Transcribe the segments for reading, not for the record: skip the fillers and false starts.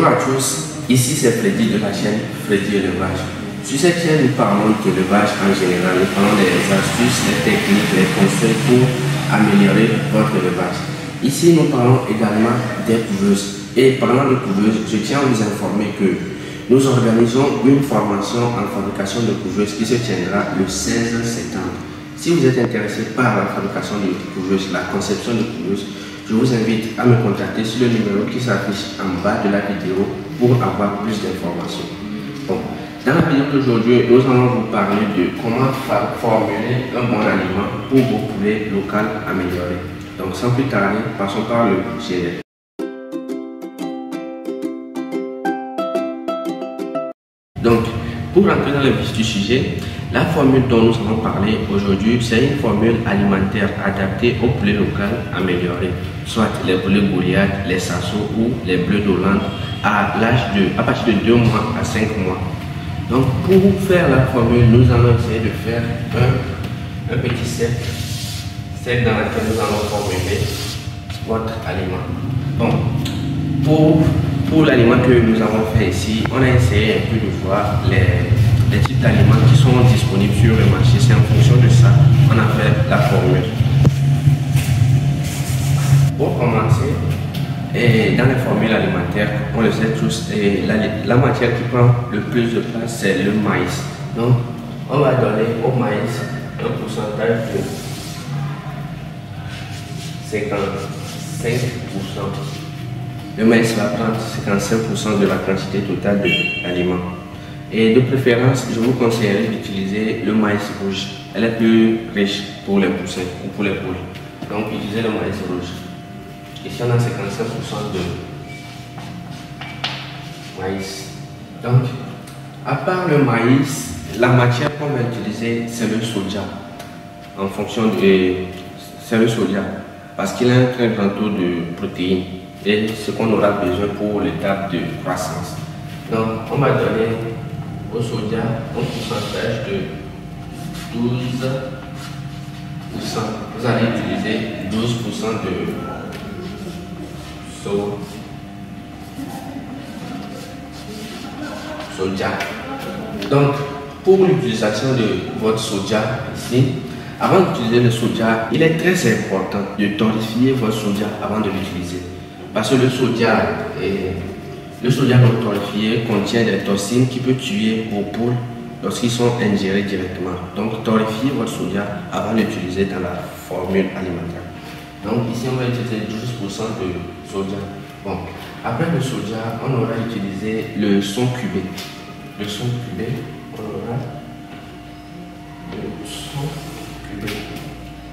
Bonjour à tous, ici c'est Freddy de la chaîne Freddy Élevage. Sur cette chaîne, nous parlons d'élevage en général, nous parlons des astuces, les techniques, les conseils pour améliorer votre élevage. Ici, nous parlons également des couveuses. Et parlant de couveuses, je tiens à vous informer que nous organisons une formation en fabrication de couveuses qui se tiendra le 16 septembre. Si vous êtes intéressé par la fabrication de couveuses, la conception de couveuses, je vous invite à me contacter sur le numéro qui s'affiche en bas de la vidéo pour avoir plus d'informations. Bon, dans la vidéo d'aujourd'hui, nous allons vous parler de comment formuler un bon aliment pour vos poulets locaux améliorés. Donc sans plus tarder, passons par le sujet. Donc, pour entrer dans le vif du sujet, la formule dont nous allons parler aujourd'hui, c'est une formule alimentaire adaptée aux poulets locaux améliorés, soit les poulets Goliath, les Sasso ou les Bleus d'Hollande à partir de 2 mois à 5 mois. Donc, pour faire la formule, nous allons essayer de faire un petit cercle dans lequel nous allons formuler votre aliment. Bon, pour l'aliment que nous avons fait ici, on a essayé un peu de voir les types d'aliments qui sont disponibles sur le marché. C'est en fonction de ça qu'on a fait la formule. Pour commencer, dans les formules alimentaires, on le sait tous, la matière qui prend le plus de place, c'est le maïs. Donc, on va donner au maïs un pourcentage de 55%. Le maïs va prendre 55% de la quantité totale de l'aliment. Et de préférence, je vous conseillerais d'utiliser le maïs rouge. Elle est plus riche pour les poussins ou pour les poules. Donc, utilisez le maïs rouge. Ici, on a 55% de maïs. Donc, à part le maïs, la matière qu'on va utiliser, c'est le soja. En fonction de... C'est le soja. Parce qu'il a un très grand taux de protéines. Et ce qu'on aura besoin pour l'étape de croissance. Donc, on va donner au soja un pourcentage de 12%. Vous allez utiliser 12% de soja. Donc, pour l'utilisation de votre soja ici, avant d'utiliser le soja, il est très important de torréfier votre soja avant de l'utiliser. Parce que le soja non torréfié contient des toxines qui peuvent tuer vos poules lorsqu'ils sont ingérés directement. Donc, torréfiez votre soja avant d'utiliser dans la formule alimentaire. Donc, ici, on va utiliser 12% de soja. Bon, après le soja, on aura utilisé le son cubé. Le son cubé, on aura le son cubé.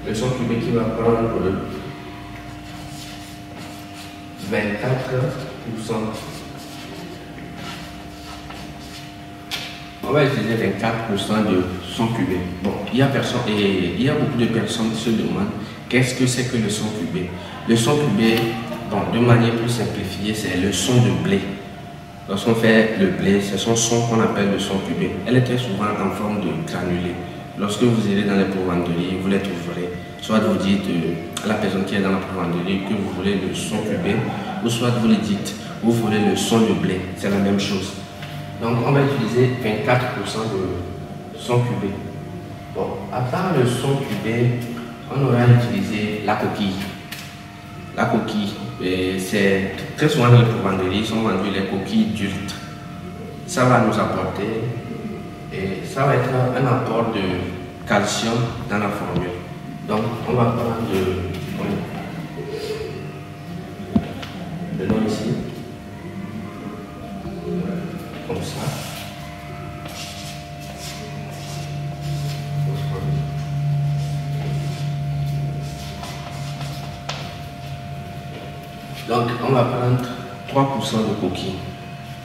Le son cubé qui va prendre 24%. On va utiliser 24% de son cubé. Bon, il y a beaucoup de personnes qui se demandent qu'est-ce que c'est que le son cubé. Le son cubé, bon, de manière plus simplifiée, c'est le son de blé. Lorsqu'on fait le blé, c'est son son qu'on appelle le son cubé. Elle est très souvent en forme de granulé. Lorsque vous irez dans les provenderies, vous les trouverez. Soit vous dites à la personne qui est dans la provenderie que vous voulez le son cubé, ou soit vous lui dites vous voulez le son de blé. C'est la même chose. Donc on va utiliser 24% de son cubé. Bon, à part le son cubé, on aura utilisé la coquille. La coquille, c'est très souvent dans les provenderies, ils sont vendus les coquilles d'huîtres. Ça va nous apporter, et ça va être un apport de calcium dans la formule. Donc on va prendre de l'eau ici, comme ça. Donc, on va prendre 3% de coquilles.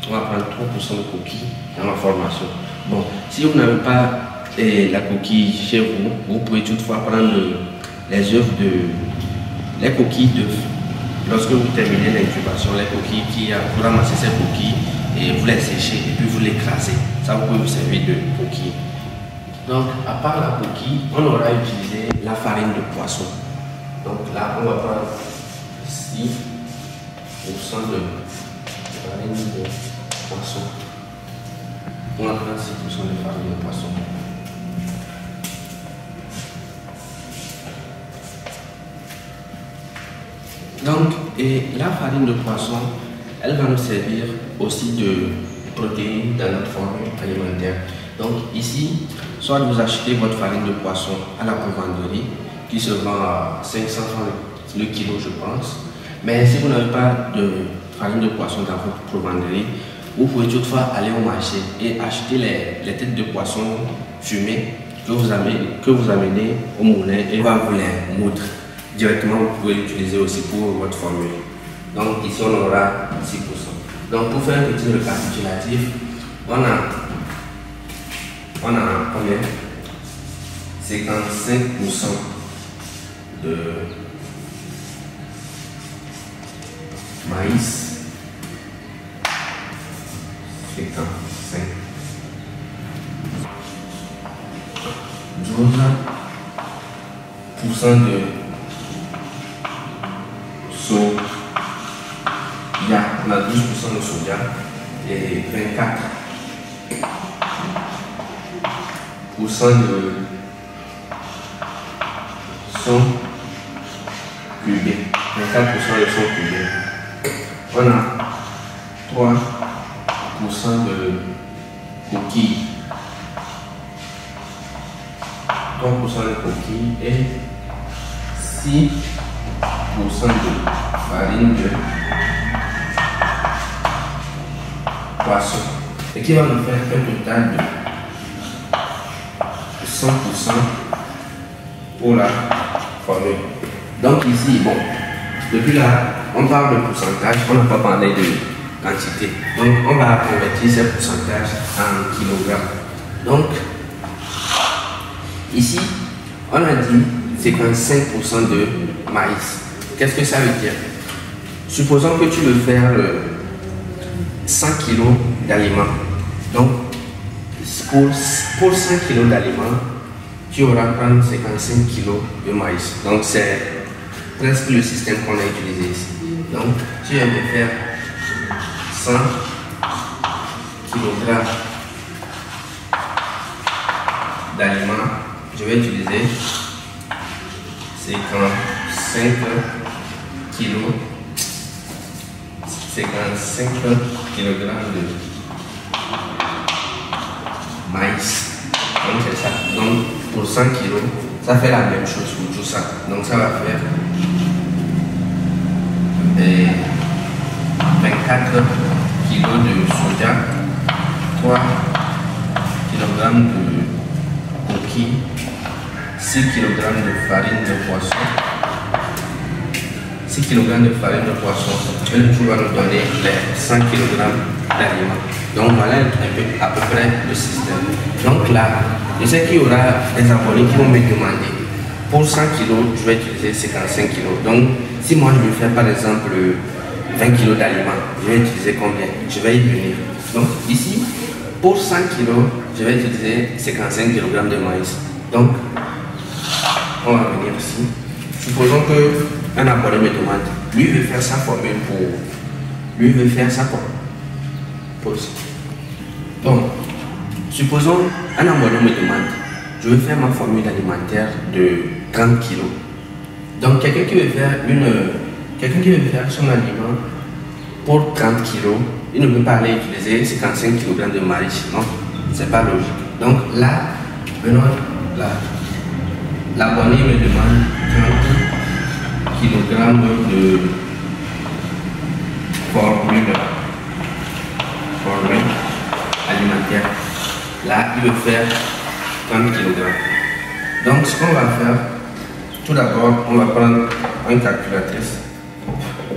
On va prendre 3% de coquilles dans la formation. Bon, si vous n'avez pas la coquille chez vous, vous pouvez toutefois prendre les coquilles d'œufs. Lorsque vous terminez l'incubation, les coquilles vous ramassez ces coquilles et vous les séchez et puis vous l'écrasez. Ça, vous pouvez vous servir de coquille. Donc, à part la coquille, on aura utilisé la farine de poisson. Donc là, on va prendre ici 6% de farine de poisson. On va prendre 6% de farine de poisson. Donc, et la farine de poisson, elle va nous servir aussi de protéines dans notre formule alimentaire. Donc ici, soit vous achetez votre farine de poisson à la revendeur qui se vend à 500 francs le kilo, je pense. Mais si vous n'avez pas de farine de poisson dans votre revendeur, vous pouvez toutefois aller au marché et acheter les têtes de poisson fumées que vous amenez au moulin et va vous les moudre. Directement, vous pouvez l'utiliser aussi pour votre formule. Donc ici, on aura 6%. Donc pour faire un petit récapitulatif, on a combien? 55% de maïs, 55, 12% de soja, on a 12% de soja et 24% de son cubé. 24% de son cubé. On a 3% de coquilles. 3% de coquilles et 6% de farine de poisson. Et qui va nous faire un total de 100% pour la formule. Donc ici, bon, depuis là, on parle de pourcentage, on n'a pas parlé de quantité. Donc on va convertir ces pourcentages en kilogrammes. Donc ici, on a dit 55% de maïs. Qu'est-ce que ça veut dire? Supposons que tu veux faire 100 kg d'aliments. Donc pour 100 kg d'aliments, tu auras prendre 55 kg de maïs. Donc c'est presque le système qu'on a utilisé ici. Donc tu viens de faire 100 kg d'aliments. Je vais utiliser 55 kg de maïs. Donc c'est ça. Donc pour 100 kg, ça fait la même chose pour tout ça. Donc ça va faire 24 kg de soja, 3 kg de coquilles, 6 kg de farine de poisson. 6 kg de farine de poisson, et le tout va nous donner les 100 kg d'aliments. Donc voilà à peu près le système. Donc là, je sais qu'il y aura des abonnés qui vont me demander, pour 100 kg, je vais utiliser 55 kg. Donc si moi je veux faire par exemple 20 kg d'aliments, je vais utiliser combien? Je vais y venir. Donc ici, pour 100 kg, je vais utiliser 55 kg de maïs. Donc on va venir ici. Supposons qu'un abonné me demande, lui veut faire sa formule lui veut faire sa pause. Donc, supposons un abonné me demande, je veux faire ma formule alimentaire de 30 kg. Donc, quelqu'un qui veut faire son aliment pour 30 kg, il ne peut pas aller utiliser 55 kg de maïs. Non, c'est pas logique. Donc là, maintenant, l'abonné me demande 30 kg de formule alimentaire. Là, il veut faire 30 kg. Donc, ce qu'on va faire, tout d'abord, on va prendre une calculatrice.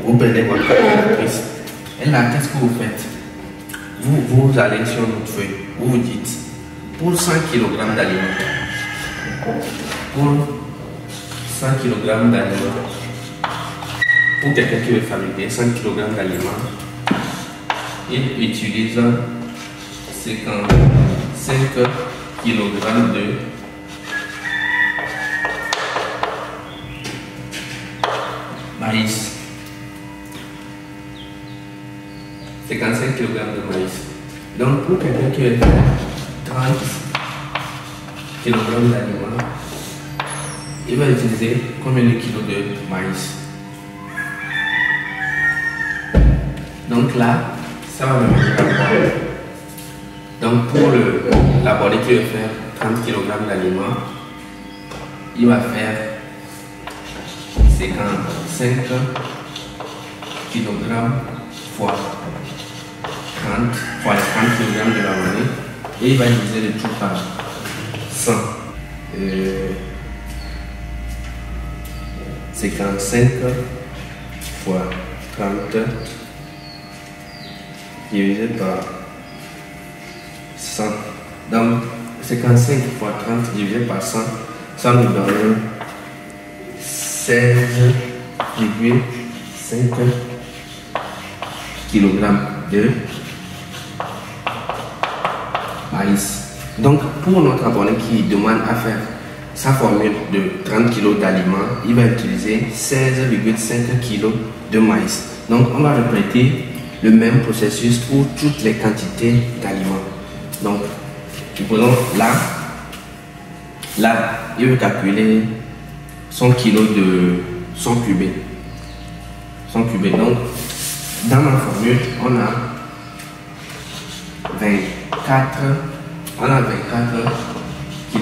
Vous prenez votre calculatrice. Et là, qu'est-ce que vous faites? Vous allez sur notre feuille. Vous vous dites, pour 100 kg d'aliments, pour 100 kg d'aliments, pour quelqu'un qui veut fabriquer 100 kg d'aliments, il utilise 55 kg de maïs. 55 5 kg de maïs. Donc pour quelqu'un qui veut faire 30 kg d'aliments, il va utiliser combien de kilos de maïs? Donc là, ça va me mettre à donc pour l'abonné qui veut faire 30 kg d'aliments, il va faire 55 kg fois 30 fois les 30 kg de l'abonné et il va diviser le tout par 100. 55 fois 30 divisé par 100. Donc 55 fois 30 divisé par 100, ça nous donne 16,5 kg de maïs. Donc pour notre abonné qui demande à faire sa formule de 30 kg d'aliments, il va utiliser 16,5 kg de maïs. Donc on va répéter le même processus pour toutes les quantités d'aliments. Donc supposons là il veut calculer 100 kg de 100 cubé. 100 cubé. Donc dans ma formule on a 24 kg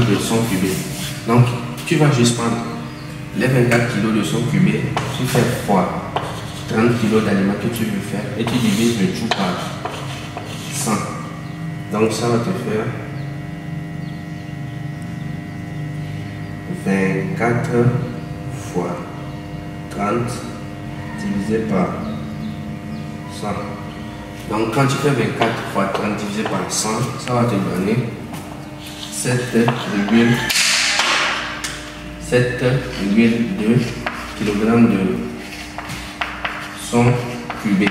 de 100 cubé. Donc tu vas juste prendre les 24 kg de 100 cubé, tu fais fois 30 kg d'aliments que tu veux faire et tu divises le tout par 100. Donc ça va te faire 24 fois 30 divisé par 100. Donc quand tu fais 24 fois 30 divisé par 100, ça va te donner 7,2 kg de 100 cubé.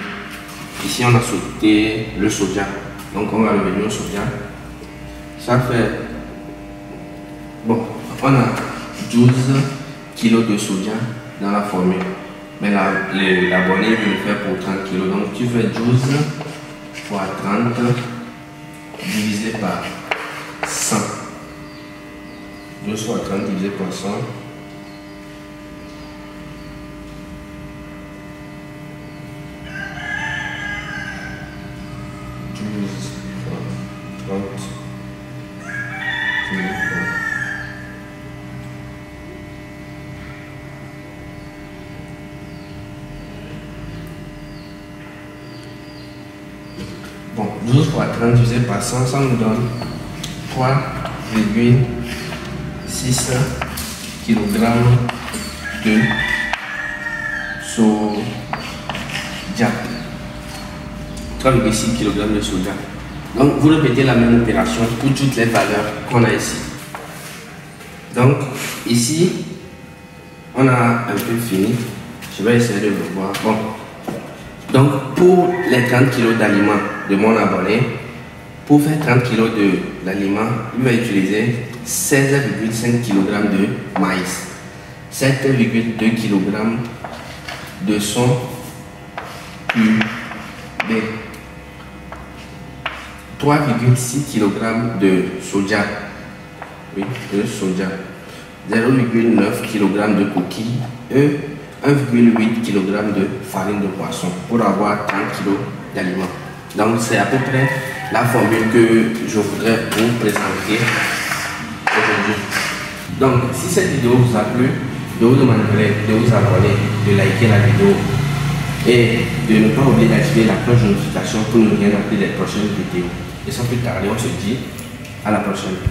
Ici on a sauté le soja. Donc on va revenir au soja. Ça fait, bon, on a 12 kg de soja dans la formule. Mais l'abonné veut le faire pour 30 kg. Donc tu fais 12 fois 30 divisé par 100. 12 fois 30 divisé par 100. Bon, 12 fois 30 divisé par 100, ça nous donne 3,6 kg de soja. 3,6 kg de soja. Donc, vous répétez la même opération pour toutes les valeurs qu'on a ici. Donc, ici, on a un peu fini. Je vais essayer de le voir. Bon. Donc, pour les 30 kg d'aliments de mon abonné, pour faire 30 kg de l'aliment, il va utiliser 16,5 kg de maïs, 7,2 kg de son cubé, 3,6 kg de soja, oui, de soja, 0,9 kg de coquilles et 1,8 kg de farine de poisson pour avoir 30 kg d'aliments. Donc c'est à peu près la formule que je voudrais vous présenter aujourd'hui. Donc si cette vidéo vous a plu, je vous demanderai de vous abonner, de liker la vidéo et de ne pas oublier d'activer la cloche de notification pour ne rien rater des prochaines vidéos. Et sans plus tarder, on se dit à la prochaine.